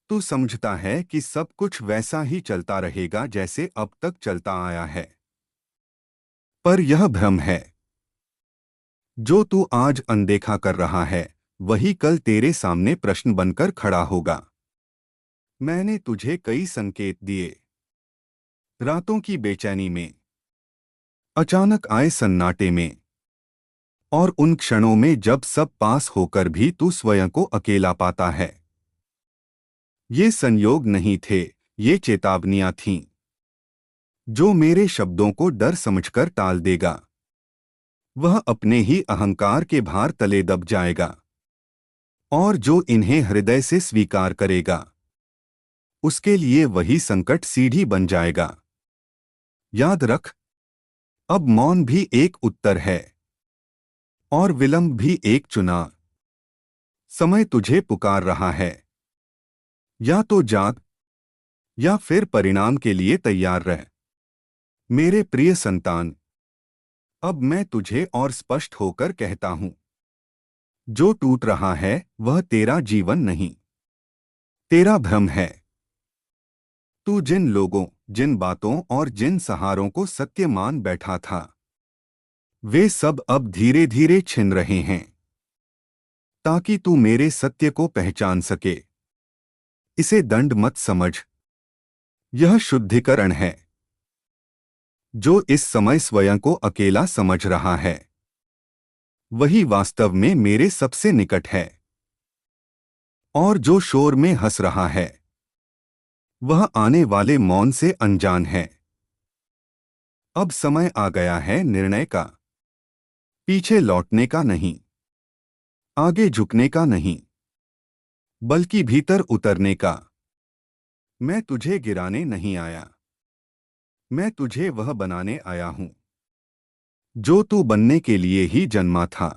तू समझता है कि सब कुछ वैसा ही चलता रहेगा जैसे अब तक चलता आया है, पर यह भ्रम है। जो तू आज अनदेखा कर रहा है वही कल तेरे सामने प्रश्न बनकर खड़ा होगा। मैंने तुझे कई संकेत दिए, रातों की बेचैनी में, अचानक आए सन्नाटे में, और उन क्षणों में जब सब पास होकर भी तू स्वयं को अकेला पाता है। ये संयोग नहीं थे, ये चेतावनियां थीं। जो मेरे शब्दों को डर समझकर टाल देगा वह अपने ही अहंकार के भार तले दब जाएगा, और जो इन्हें हृदय से स्वीकार करेगा उसके लिए वही संकट सीढ़ी बन जाएगा। याद रख, अब मौन भी एक उत्तर है और विलंब भी एक चुनाव। समय तुझे पुकार रहा है, या तो जाग या फिर परिणाम के लिए तैयार रह। मेरे प्रिय संतान, अब मैं तुझे और स्पष्ट होकर कहता हूं, जो टूट रहा है वह तेरा जीवन नहीं, तेरा भ्रम है। तू जिन लोगों, जिन बातों और जिन सहारों को सत्य मान बैठा था वे सब अब धीरे धीरे छिन रहे हैं, ताकि तू मेरे सत्य को पहचान सके। इसे दंड मत समझ, यह शुद्धिकरण है। जो इस समय स्वयं को अकेला समझ रहा है वही वास्तव में मेरे सबसे निकट है, और जो शोर में हंस रहा है वह आने वाले मौन से अनजान है। अब समय आ गया है निर्णय का, पीछे लौटने का नहीं, आगे झुकने का नहीं, बल्कि भीतर उतरने का। मैं तुझे गिराने नहीं आया, मैं तुझे वह बनाने आया हूं जो तू बनने के लिए ही जन्मा था।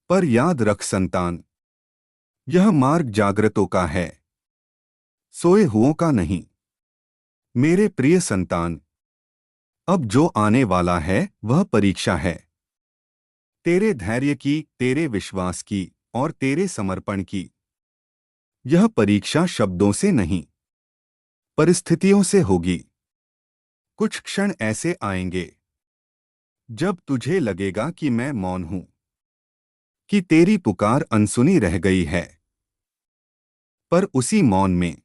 पर याद रख संतान, यह मार्ग जागृतों का है, सोए हुओं का नहीं। मेरे प्रिय संतान, अब जो आने वाला है वह परीक्षा है, तेरे धैर्य की, तेरे विश्वास की और तेरे समर्पण की। यह परीक्षा शब्दों से नहीं, परिस्थितियों से होगी। कुछ क्षण ऐसे आएंगे जब तुझे लगेगा कि मैं मौन हूं, कि तेरी पुकार अनसुनी रह गई है। पर उसी मौन में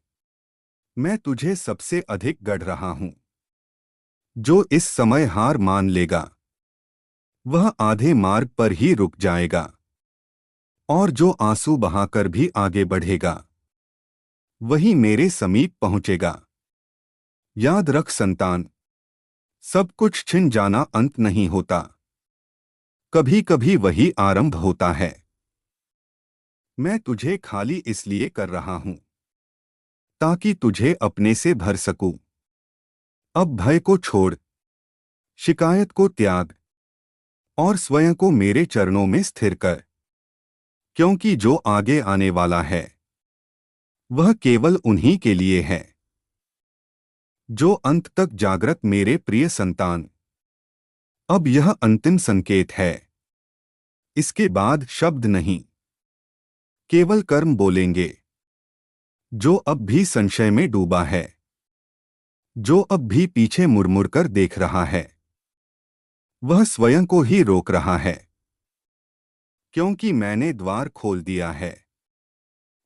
मैं तुझे सबसे अधिक गढ़ रहा हूं। जो इस समय हार मान लेगा वह आधे मार्ग पर ही रुक जाएगा, और जो आंसू बहाकर भी आगे बढ़ेगा वही मेरे समीप पहुंचेगा। याद रख संतान, सब कुछ छिन जाना अंत नहीं होता, कभी कभी वही आरंभ होता है। मैं तुझे खाली इसलिए कर रहा हूं ताकि तुझे अपने से भर सकूं। अब भय को छोड़, शिकायत को त्याग और स्वयं को मेरे चरणों में स्थिर कर, क्योंकि जो आगे आने वाला है वह केवल उन्हीं के लिए है जो अंत तक जागृत। मेरे प्रिय संतान, अब यह अंतिम संकेत है। इसके बाद शब्द नहीं, केवल कर्म बोलेंगे। जो अब भी संशय में डूबा है, जो अब भी पीछे मुड़मुड़ कर देख रहा है, वह स्वयं को ही रोक रहा है, क्योंकि मैंने द्वार खोल दिया है।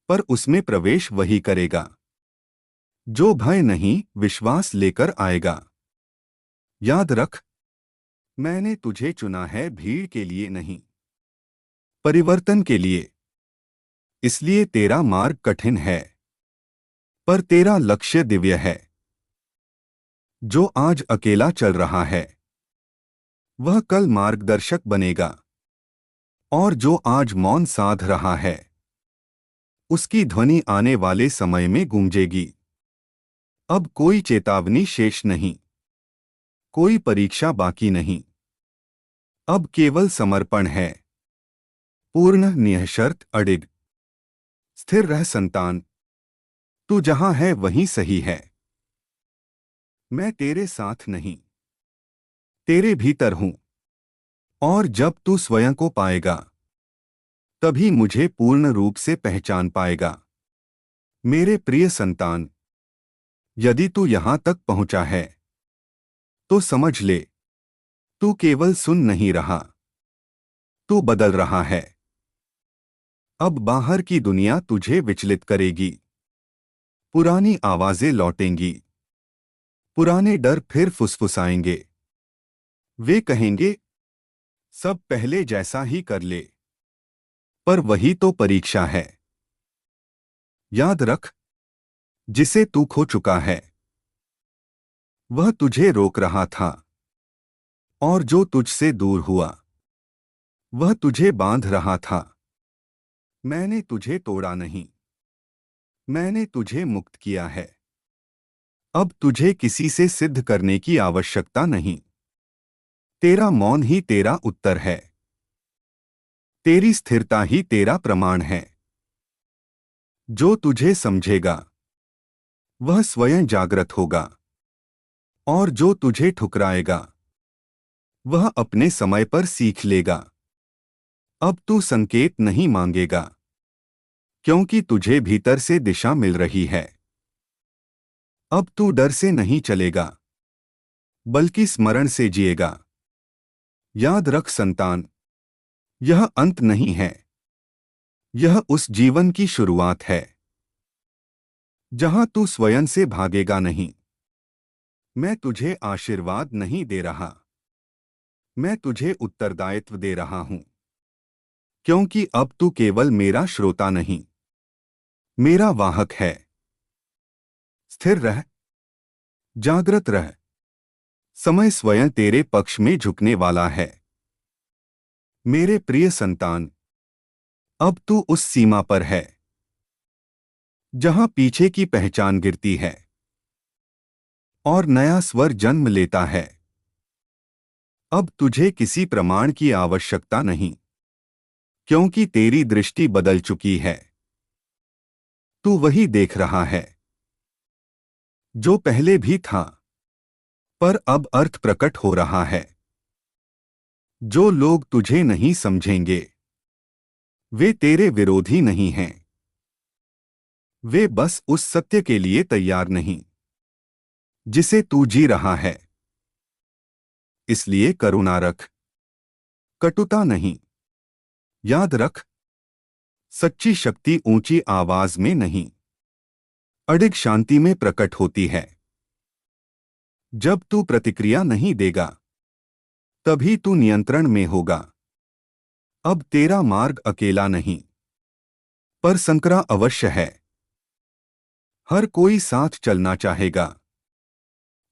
पर उसमें प्रवेश वही करेगा जो भय नहीं, विश्वास लेकर आएगा। याद रख, मैंने तुझे चुना है भीड़ के लिए नहीं, परिवर्तन के लिए। इसलिए तेरा मार्ग कठिन है, पर तेरा लक्ष्य दिव्य है। जो आज अकेला चल रहा है, वह कल मार्गदर्शक बनेगा, और जो आज मौन साध रहा है, उसकी ध्वनि आने वाले समय में गूंजेगी। अब कोई चेतावनी शेष नहीं, कोई परीक्षा बाकी नहीं। अब केवल समर्पण है, पूर्ण, निःशर्त, अडिग। स्थिर रह संतान, तू जहां है वहीं सही है। मैं तेरे साथ नहीं, तेरे भीतर हूं। और जब तू स्वयं को पाएगा, तभी मुझे पूर्ण रूप से पहचान पाएगा। मेरे प्रिय संतान, यदि तू यहां तक पहुंचा है, तो समझ ले, तू केवल सुन नहीं रहा, तू बदल रहा है। अब बाहर की दुनिया तुझे विचलित करेगी, पुरानी आवाजें लौटेंगी, पुराने डर फिर फुसफुसाएंगे। वे कहेंगे, सब पहले जैसा ही कर ले। पर वही तो परीक्षा है। याद रख, जिसे तू खो चुका है, वह तुझे रोक रहा था, और जो तुझसे दूर हुआ, वह तुझे बांध रहा था। मैंने तुझे तोड़ा नहीं, मैंने तुझे मुक्त किया है। अब तुझे किसी से सिद्ध करने की आवश्यकता नहीं। तेरा मौन ही तेरा उत्तर है, तेरी स्थिरता ही तेरा प्रमाण है। जो तुझे समझेगा, वह स्वयं जागृत होगा, और जो तुझे ठुकराएगा, वह अपने समय पर सीख लेगा। अब तू संकेत नहीं मांगेगा, क्योंकि तुझे भीतर से दिशा मिल रही है। अब तू डर से नहीं चलेगा, बल्कि स्मरण से जिएगा। याद रख संतान, यह अंत नहीं है, यह उस जीवन की शुरुआत है जहां तू स्वयं से भागेगा नहीं। मैं तुझे आशीर्वाद नहीं दे रहा, मैं तुझे उत्तरदायित्व दे रहा हूं, क्योंकि अब तू केवल मेरा श्रोता नहीं, मेरा वाहक है। स्थिर रह, जागृत रह। समय स्वयं तेरे पक्ष में झुकने वाला है। मेरे प्रिय संतान, अब तू उस सीमा पर है जहां पीछे की पहचान गिरती है और नया स्वर जन्म लेता है। अब तुझे किसी प्रमाण की आवश्यकता नहीं, क्योंकि तेरी दृष्टि बदल चुकी है। तू वही देख रहा है जो पहले भी था, पर अब अर्थ प्रकट हो रहा है। जो लोग तुझे नहीं समझेंगे, वे तेरे विरोधी नहीं हैं, वे बस उस सत्य के लिए तैयार नहीं जिसे तू जी रहा है। इसलिए करुणा रख, कटुता नहीं। याद रख, सच्ची शक्ति ऊंची आवाज में नहीं, अडिग शांति में प्रकट होती है। जब तू प्रतिक्रिया नहीं देगा, तभी तू नियंत्रण में होगा। अब तेरा मार्ग अकेला नहीं, पर संकरा अवश्य है। हर कोई साथ चलना चाहेगा,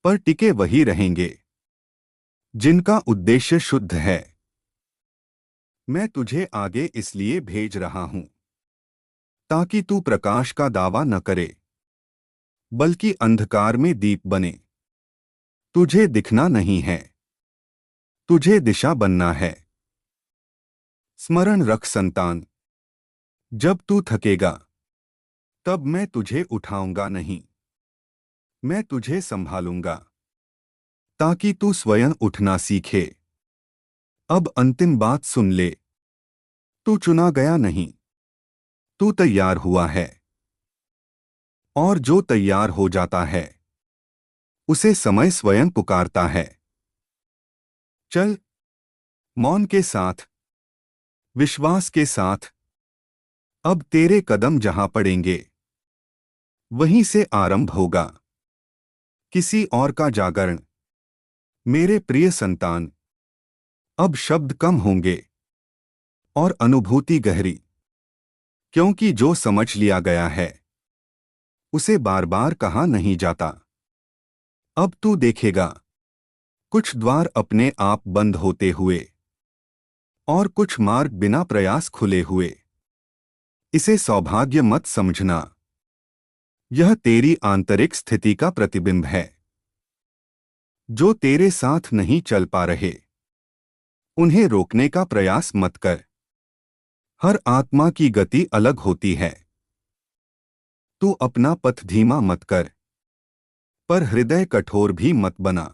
पर टिके वही रहेंगे जिनका उद्देश्य शुद्ध है। मैं तुझे आगे इसलिए भेज रहा हूं ताकि तू प्रकाश का दावा न करे, बल्कि अंधकार में दीप बने। तुझे दिखना नहीं है, तुझे दिशा बनना है। स्मरण रख संतान, जब तू थकेगा, तब मैं तुझे उठाऊंगा नहीं, मैं तुझे संभालूंगा, ताकि तू स्वयं उठना सीखे। अब अंतिम बात सुन ले, तू चुना गया नहीं, तू तैयार हुआ है। और जो तैयार हो जाता है उसे समय स्वयं पुकारता है। चल, मौन के साथ, विश्वास के साथ, अब तेरे कदम जहां पड़ेंगे वहीं से आरंभ होगा किसी और का जागरण। मेरे प्रिय संतान, अब शब्द कम होंगे और अनुभूति गहरी, क्योंकि जो समझ लिया गया है उसे बार बार कहा नहीं जाता। अब तू देखेगा कुछ द्वार अपने आप बंद होते हुए और कुछ मार्ग बिना प्रयास खुले हुए। इसे सौभाग्य मत समझना, यह तेरी आंतरिक स्थिति का प्रतिबिंब है। जो तेरे साथ नहीं चल पा रहे उन्हें रोकने का प्रयास मत कर। हर आत्मा की गति अलग होती है। तू अपना पथ धीमा मत कर, पर हृदय कठोर भी मत बना।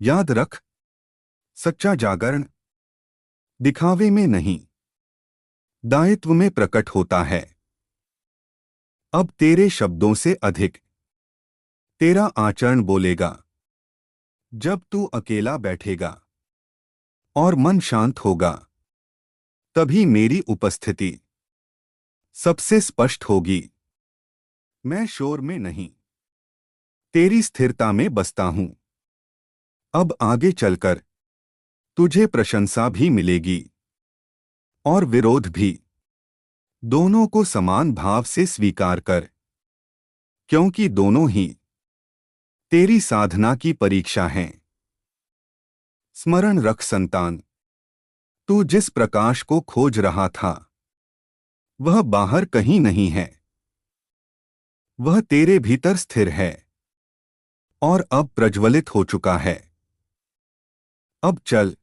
याद रख, सच्चा जागरण दिखावे में नहीं, दायित्व में प्रकट होता है। अब तेरे शब्दों से अधिक तेरा आचरण बोलेगा। जब तू अकेला बैठेगा और मन शांत होगा, तभी मेरी उपस्थिति सबसे स्पष्ट होगी। मैं शोर में नहीं, तेरी स्थिरता में बसता हूं। अब आगे चलकर तुझे प्रशंसा भी मिलेगी और विरोध भी। दोनों को समान भाव से स्वीकार कर, क्योंकि दोनों ही तेरी साधना की परीक्षा हैं। स्मरण रख संतान, तू जिस प्रकाश को खोज रहा था वह बाहर कहीं नहीं है, वह तेरे भीतर स्थिर है और अब प्रज्वलित हो चुका है। अब चल,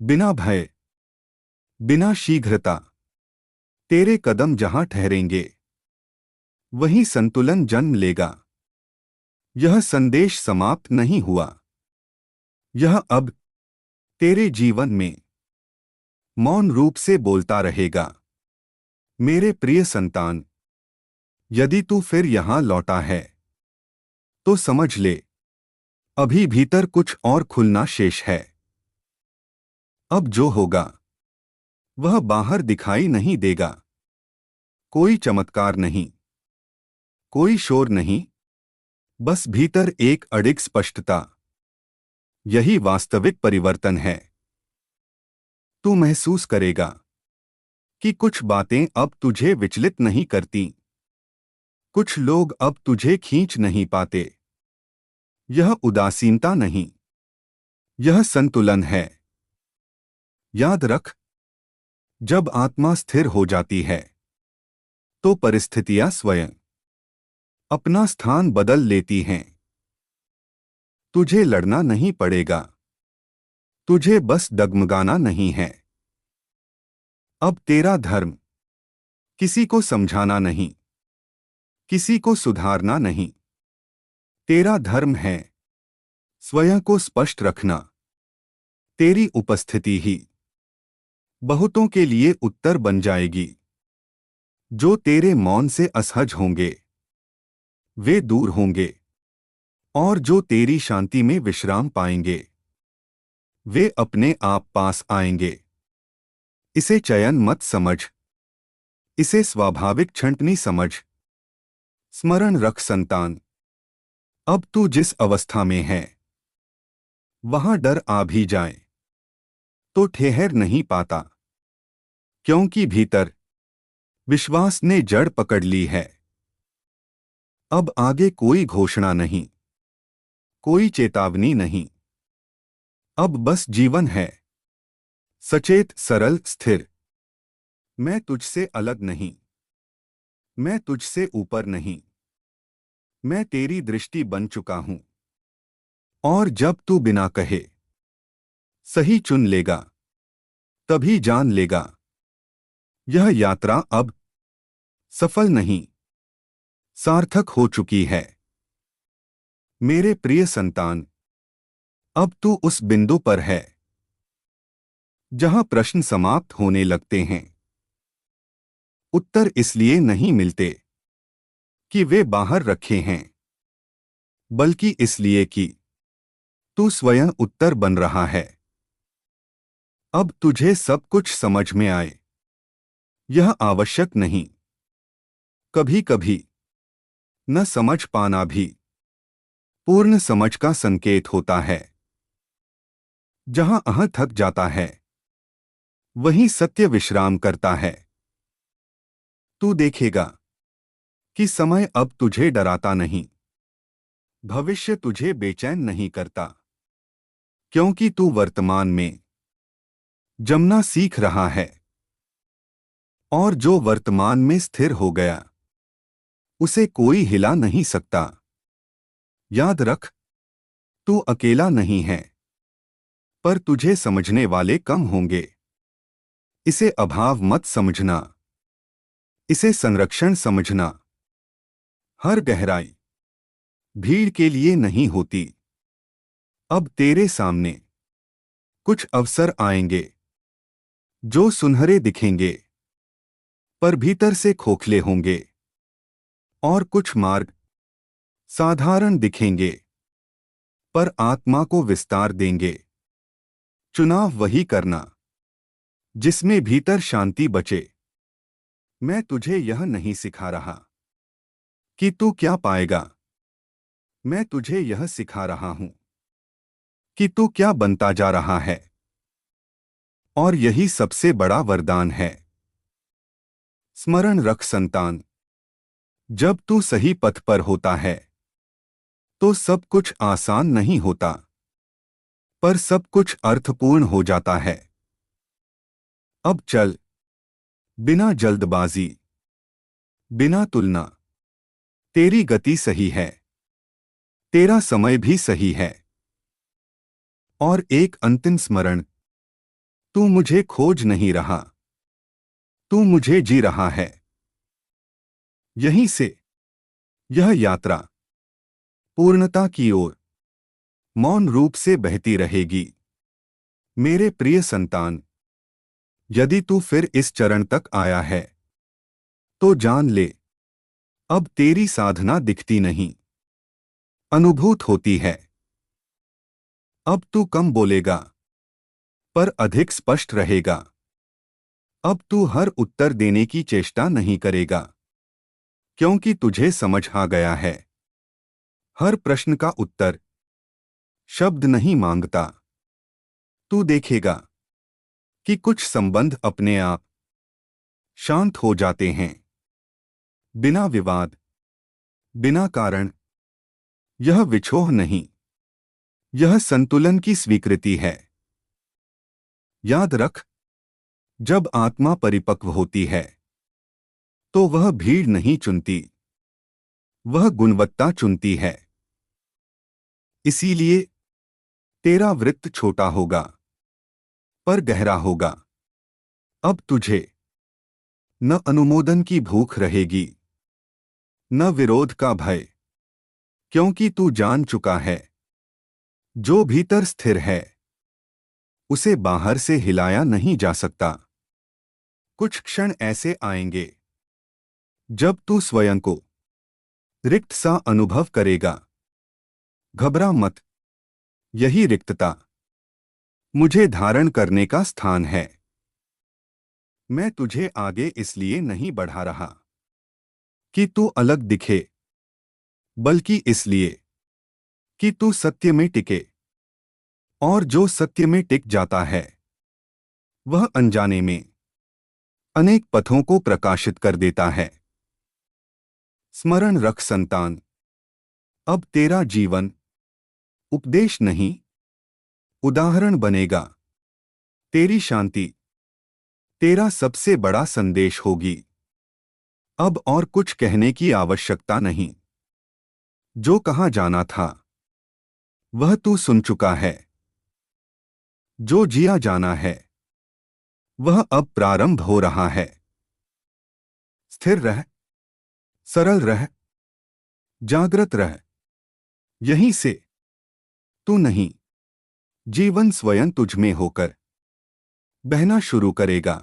बिना भय, बिना शीघ्रता। तेरे कदम जहां ठहरेंगे वहीं संतुलन जन्म लेगा। यह संदेश समाप्त नहीं हुआ, यह अब तेरे जीवन में मौन रूप से बोलता रहेगा। मेरे प्रिय संतान, यदि तू फिर यहां लौटा है तो समझ ले, अभी भीतर कुछ और खुलना शेष है। अब जो होगा वह बाहर दिखाई नहीं देगा। कोई चमत्कार नहीं, कोई शोर नहीं, बस भीतर एक अडिग स्पष्टता। यही वास्तविक परिवर्तन है। तू महसूस करेगा कि कुछ बातें अब तुझे विचलित नहीं करती, कुछ लोग अब तुझे खींच नहीं पाते। यह उदासीनता नहीं, यह संतुलन है। याद रख, जब आत्मा स्थिर हो जाती है तो परिस्थितियां स्वयं अपना स्थान बदल लेती हैं। तुझे लड़ना नहीं पड़ेगा, तुझे बस डगमगाना नहीं है। अब तेरा धर्म किसी को समझाना नहीं, किसी को सुधारना नहीं। तेरा धर्म है स्वयं को स्पष्ट रखना। तेरी उपस्थिति ही बहुतों के लिए उत्तर बन जाएगी। जो तेरे मौन से असहज होंगे वे दूर होंगे, और जो तेरी शांति में विश्राम पाएंगे वे अपने आप पास आएंगे। इसे चयन मत समझ, इसे स्वाभाविक छंटनी समझ। स्मरण रख संतान, अब तू जिस अवस्था में है वहां डर आ भी जाए तो ठहर नहीं पाता, क्योंकि भीतर विश्वास ने जड़ पकड़ ली है। अब आगे कोई घोषणा नहीं, कोई चेतावनी नहीं। अब बस जीवन है, सचेत, सरल, स्थिर। मैं तुझसे अलग नहीं, मैं तुझसे ऊपर नहीं, मैं तेरी दृष्टि बन चुका हूं। और जब तू बिना कहे सही चुन लेगा, तभी जान लेगा यह यात्रा अब सफल नहीं, सार्थक हो चुकी है। मेरे प्रिय संतान, अब तू उस बिंदु पर है जहां प्रश्न समाप्त होने लगते हैं। उत्तर इसलिए नहीं मिलते कि वे बाहर रखे हैं, बल्कि इसलिए कि तू स्वयं उत्तर बन रहा है। अब तुझे सब कुछ समझ में आए, यह आवश्यक नहीं। कभी कभी न समझ पाना भी पूर्ण समझ का संकेत होता है। जहां अहं थक जाता है, वहीं सत्य विश्राम करता है। तू देखेगा कि समय अब तुझे डराता नहीं, भविष्य तुझे बेचैन नहीं करता, क्योंकि तू वर्तमान में जमना सीख रहा है। और जो वर्तमान में स्थिर हो गया, उसे कोई हिला नहीं सकता। याद रख, तू अकेला नहीं है, पर तुझे समझने वाले कम होंगे। इसे अभाव मत समझना, इसे संरक्षण समझना। हर गहराई भीड़ के लिए नहीं होती। अब तेरे सामने कुछ अवसर आएंगे जो सुनहरे दिखेंगे, पर भीतर से खोखले होंगे। और कुछ मार्ग साधारण दिखेंगे, पर आत्मा को विस्तार देंगे। चुनाव वही करना जिसमें भीतर शांति बचे। मैं तुझे यह नहीं सिखा रहा कि तू क्या पाएगा, मैं तुझे यह सिखा रहा हूं कि तू क्या बनता जा रहा है। और यही सबसे बड़ा वरदान है। स्मरण रख संतान, जब तू सही पथ पर होता है तो सब कुछ आसान नहीं होता, पर सब कुछ अर्थपूर्ण हो जाता है। अब चल, बिना जल्दबाजी, बिना तुलना। तेरी गति सही है, तेरा समय भी सही है। और एक अंतिम स्मरण, तू मुझे खोज नहीं रहा, तू मुझे जी रहा है। यहीं से यह यात्रा पूर्णता की ओर मौन रूप से बहती रहेगी। मेरे प्रिय संतान, यदि तू फिर इस चरण तक आया है, तो जान ले, अब तेरी साधना दिखती नहीं, अनुभूत होती है। अब तू कम बोलेगा, पर अधिक स्पष्ट रहेगा। अब तू हर उत्तर देने की चेष्टा नहीं करेगा, क्योंकि तुझे समझ आ गया है। हर प्रश्न का उत्तर शब्द नहीं मांगता। तू देखेगा कि कुछ संबंध अपने आप शांत हो जाते हैं, बिना विवाद, बिना कारण। यह विछोह नहीं, यह संतुलन की स्वीकृति है। याद रख, जब आत्मा परिपक्व होती है, तो वह भीड़ नहीं चुनती, वह गुणवत्ता चुनती है। इसीलिए तेरा वृत्त छोटा होगा, पर गहरा होगा। अब तुझे न अनुमोदन की भूख रहेगी, न विरोध का भय, क्योंकि तू जान चुका है, जो भीतर स्थिर है उसे बाहर से हिलाया नहीं जा सकता। कुछ क्षण ऐसे आएंगे जब तू स्वयं को रिक्त सा अनुभव करेगा। घबरा मत, यही रिक्तता मुझे धारण करने का स्थान है। मैं तुझे आगे इसलिए नहीं बढ़ा रहा कि तू अलग दिखे, बल्कि इसलिए कि तू सत्य में टिके। और जो सत्य में टिक जाता है, वह अनजाने में अनेक पथों को प्रकाशित कर देता है। स्मरण रख संतान, अब तेरा जीवन उपदेश नहीं, उदाहरण बनेगा। तेरी शांति तेरा सबसे बड़ा संदेश होगी। अब और कुछ कहने की आवश्यकता नहीं। जो कहा जाना था, वह तू सुन चुका है। जो जिया जाना है, वह अब प्रारंभ हो रहा है। स्थिर रह, सरल रह, जागृत रह। यहीं से तू नहीं, जीवन स्वयं तुझ में होकर बहना शुरू करेगा।